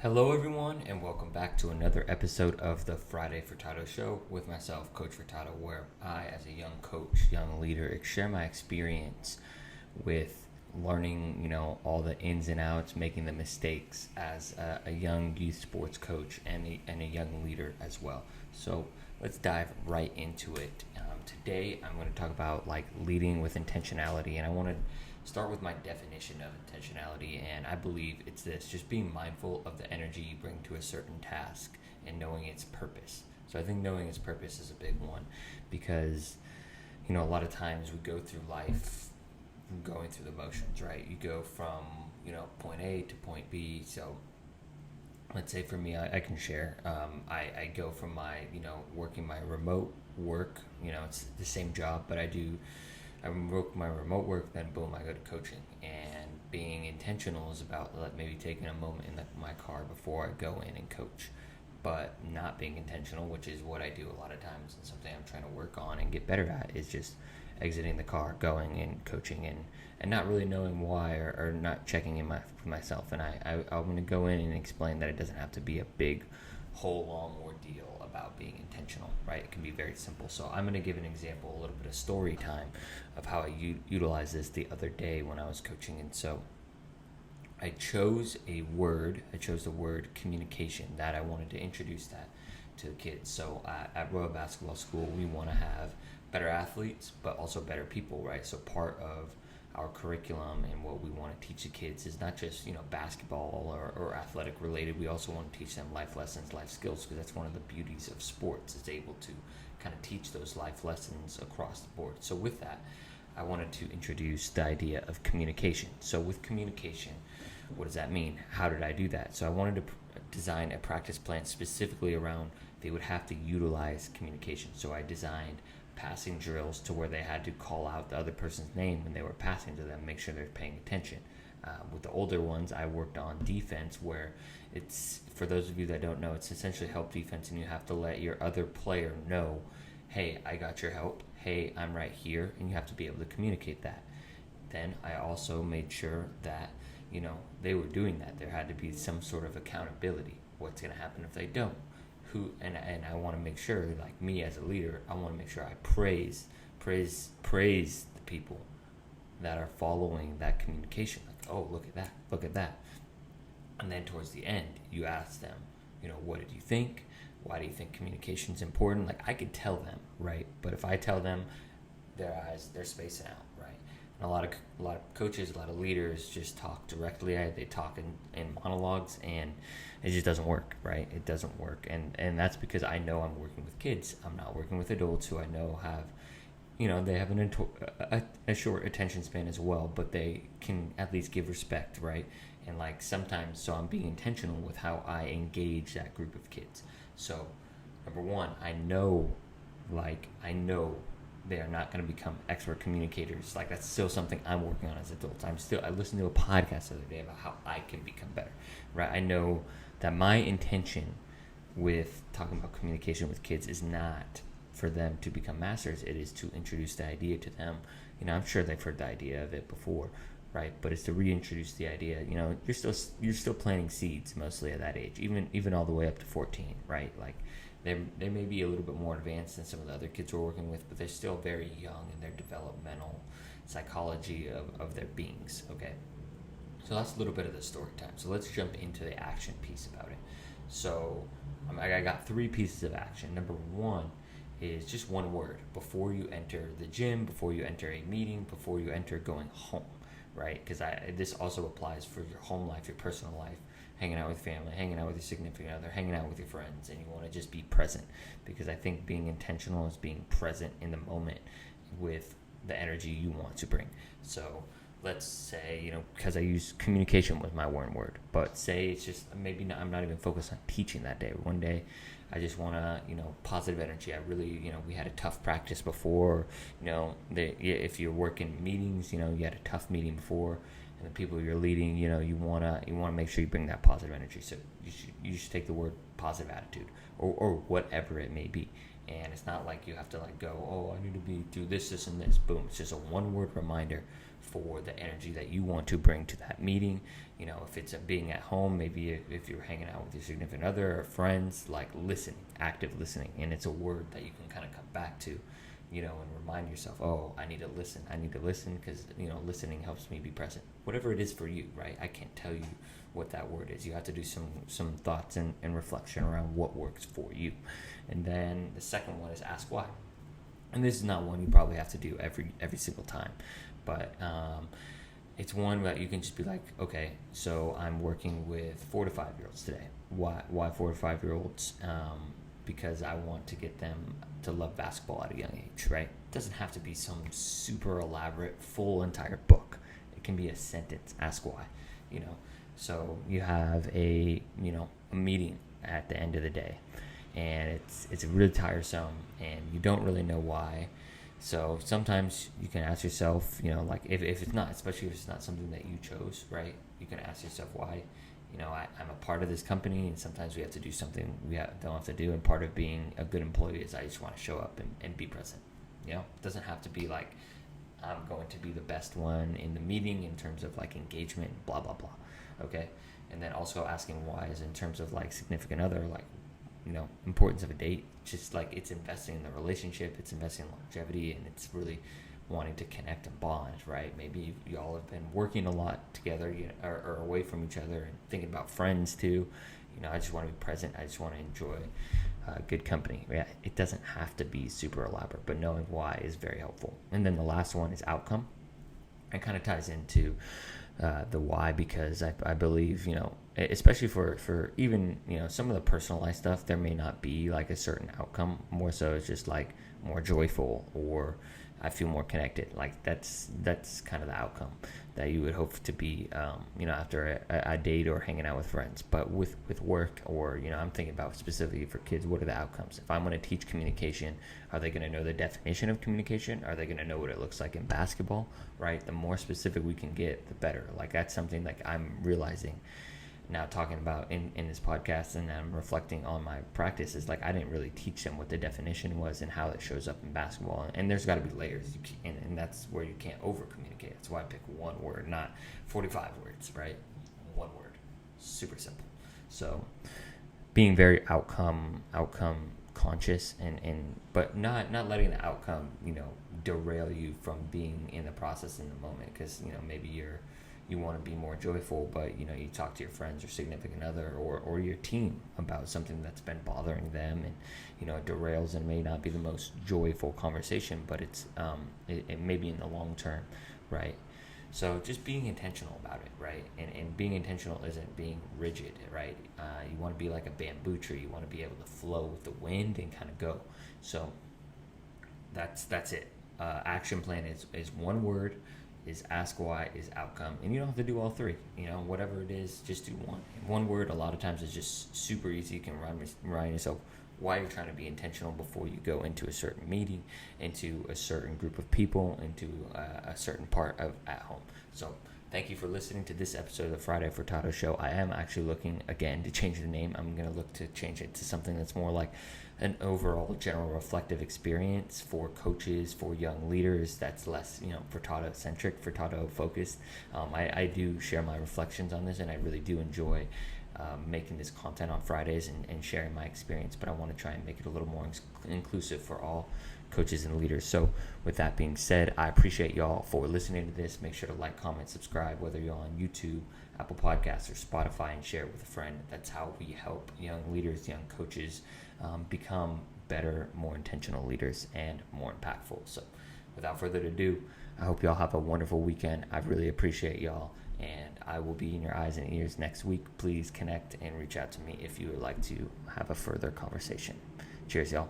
Hello, everyone, and welcome back to another episode of the Friday Furtado Show with myself, Coach Furtado, where I, as a young coach, young leader, share my experience with learning, all the ins and outs, making the mistakes as a young youth sports coach and a young leader as well. So let's dive right into it. Today, I'm going to talk about leading with intentionality, and I want to start with my definition of intentionality, and I believe it's this: just being mindful of the energy you bring to a certain task and knowing its purpose. So I think knowing its purpose is a big one, because a lot of times we go through life going through the motions, right? You go from point A to point B. So let's say for me, I can share. I go from my working my remote work. It's the same job, but I work my remote work, then boom, I go to coaching. And being intentional is about maybe taking a moment in my car before I go in and coach. But not being intentional, which is what I do a lot of times and something I'm trying to work on and get better at, is just exiting the car, going and coaching and not really knowing why or not checking in myself. And I'm going to go in and explain that it doesn't have to be a big, whole long ordeal about being intentional, right? It can be very simple. So I'm going to give an example, a little bit of story time of how I utilized this the other day when I was coaching. And so I chose the word communication, that I wanted to introduce that to the kids. So at Royal Basketball School, we want to have better athletes, but also better people, right? So part of our curriculum and what we want to teach the kids is not just basketball or athletic related. We also want to teach them life lessons, life skills, because that's one of the beauties of sports. It's able to kind of teach those life lessons across the board. So with that, I wanted to introduce the idea of communication. So with communication, what does that mean? How did I do that? So I wanted to design a practice plan specifically around they would have to utilize communication. So I designed passing drills to where they had to call out the other person's name when they were passing to them, make sure they're paying attention. With the older ones, I worked on defense, where it's, for those of you that don't know, it's essentially help defense, and you have to let your other player know, hey, I got your help, hey, I'm right here, and you have to be able to communicate that. Then I also made sure that they were doing that. There had to be some sort of accountability. What's going to happen if they don't? And I want to make sure, like me as a leader, I want to make sure I praise the people that are following that communication. Like, oh, look at that. And then towards the end, you ask them, what did you think? Why do you think communication is important? Like, I could tell them, right? But if I tell them, their eyes, they're spacing out, right? And a lot of coaches, a lot of leaders just talk directly. They talk in monologues, and it just doesn't work, right? It doesn't work. And that's because I know I'm working with kids. I'm not working with adults who I know have, they have a short attention span as well, but they can at least give respect, right? And sometimes, so I'm being intentional with how I engage that group of kids. So number one, I know they are not going to become expert communicators. That's still something I'm working on as adults. I listened to a podcast the other day about how I can become better, right? I know that my intention with talking about communication with kids is not for them to become masters. It is to introduce the idea to them. I'm sure they've heard the idea of it before, right? But it's to reintroduce the idea. You're still planting seeds mostly at that age, even all the way up to 14, right? They may be a little bit more advanced than some of the other kids we're working with, but they're still very young in their developmental psychology of their beings, okay? So that's a little bit of the story time. So let's jump into the action piece about it. So I got 3 pieces of action. Number 1 is just one word. Before you enter the gym, before you enter a meeting, before you enter going home, right? Because this also applies for your home life, your personal life, hanging out with family, hanging out with your significant other, hanging out with your friends, and you want to just be present. Because I think being intentional is being present in the moment with the energy you want to bring. So let's say, because I use communication was my one word, but say it's just I'm not even focused on teaching that day. One day I just want to, positive energy. I really, we had a tough practice before, if you're working meetings, you had a tough meeting before, and the people you're leading, you wanna make sure you bring that positive energy. So you should take the word positive attitude, or whatever it may be. And it's not like you have to go, oh, I need to do this, and this. Boom. It's just a one-word reminder for the energy that you want to bring to that meeting. If it's being at home, maybe if you're hanging out with your significant other or friends, listening, active listening. And it's a word that you can kind of come back to, and remind yourself, oh, I need to listen because, listening helps me be present. Whatever it is for you, right? I can't tell you what that word is. You have to do some thoughts and reflection around what works for you. And then the second one is ask why. And this is not one you probably have to do every single time, but it's one that you can just be like, okay, so I'm working with 4 to 5 year olds today. Why 4 to 5 year olds? Because I want to get them to love basketball at a young age, right? It doesn't have to be some super elaborate full entire book. It can be a sentence. Ask why. So you have a meeting at the end of the day, and it's really tiresome, and you don't really know why. So sometimes you can ask yourself, if it's not, especially if it's not something that you chose, right? You can ask yourself why. I'm a part of this company, and sometimes we have to do something we don't have to do. And part of being a good employee is I just want to show up and be present. It doesn't have to be like I'm going to be the best one in the meeting in terms of engagement, blah, blah, blah. Okay. And then also asking why is in terms of significant other, importance of a date, just it's investing in the relationship, it's investing in longevity, and it's really wanting to connect and bond, right? Maybe y'all have been working a lot together, or away from each other, and thinking about friends too. I just want to be present. I just want to enjoy good company. Yeah, it doesn't have to be super elaborate, but knowing why is very helpful. And then the last one is outcome. It kind of ties into the why, because I believe, especially for even, some of the personalized stuff, there may not be a certain outcome. More so it's just more joyful, or I feel more connected. That's kind of the outcome that you would hope to be, after a date or hanging out with friends. But with work, or, I'm thinking about specifically for kids, what are the outcomes? If I'm going to teach communication, are they going to know the definition of communication? Are they going to know what it looks like in basketball, right? The more specific we can get, the better. That's something I'm realizing now, talking about in this podcast, and I'm reflecting on my practice, is I didn't really teach them what the definition was and how it shows up in basketball. And there's got to be layers, and that's where you can't over communicate. That's why I pick one word, not 45 words, right? One word, super simple. So being very outcome conscious, but not letting the outcome derail you from being in the process in the moment, because maybe you want to be more joyful, but you talk to your friends or significant other or your team about something that's been bothering them, and it derails and may not be the most joyful conversation, but it may be in the long term, right? So just being intentional about it, right? And being intentional isn't being rigid, right? You want to be like a bamboo tree. You want to be able to flow with the wind and kind of go. So that's it. Action plan is one word, is ask why, is outcome. And you don't have to do all three. Whatever it is, just do one. And one word, a lot of times, is just super easy. You can remind yourself why you're trying to be intentional before you go into a certain meeting, into a certain group of people, into a certain part of at home. So thank you for listening to this episode of the Friday Furtado Show. I am actually looking, again, to change the name. I'm going to look to change it to something that's more like an overall general reflective experience for coaches, for young leaders, that's less, Furtado-centric, Furtado-focused. I do share my reflections on this, and I really do enjoy making this content on Fridays and sharing my experience, but I want to try and make it a little more inclusive for all coaches and leaders. So with that being said, I appreciate y'all for listening to this. Make sure to like, comment, subscribe, whether you're on YouTube, Apple Podcasts, or Spotify, and share it with a friend. That's how we help young leaders, young coaches become better, more intentional leaders and more impactful. So without further ado, I hope y'all have a wonderful weekend. I really appreciate y'all, and I will be in your eyes and ears next week. Please connect and reach out to me if you would like to have a further conversation. Cheers, y'all.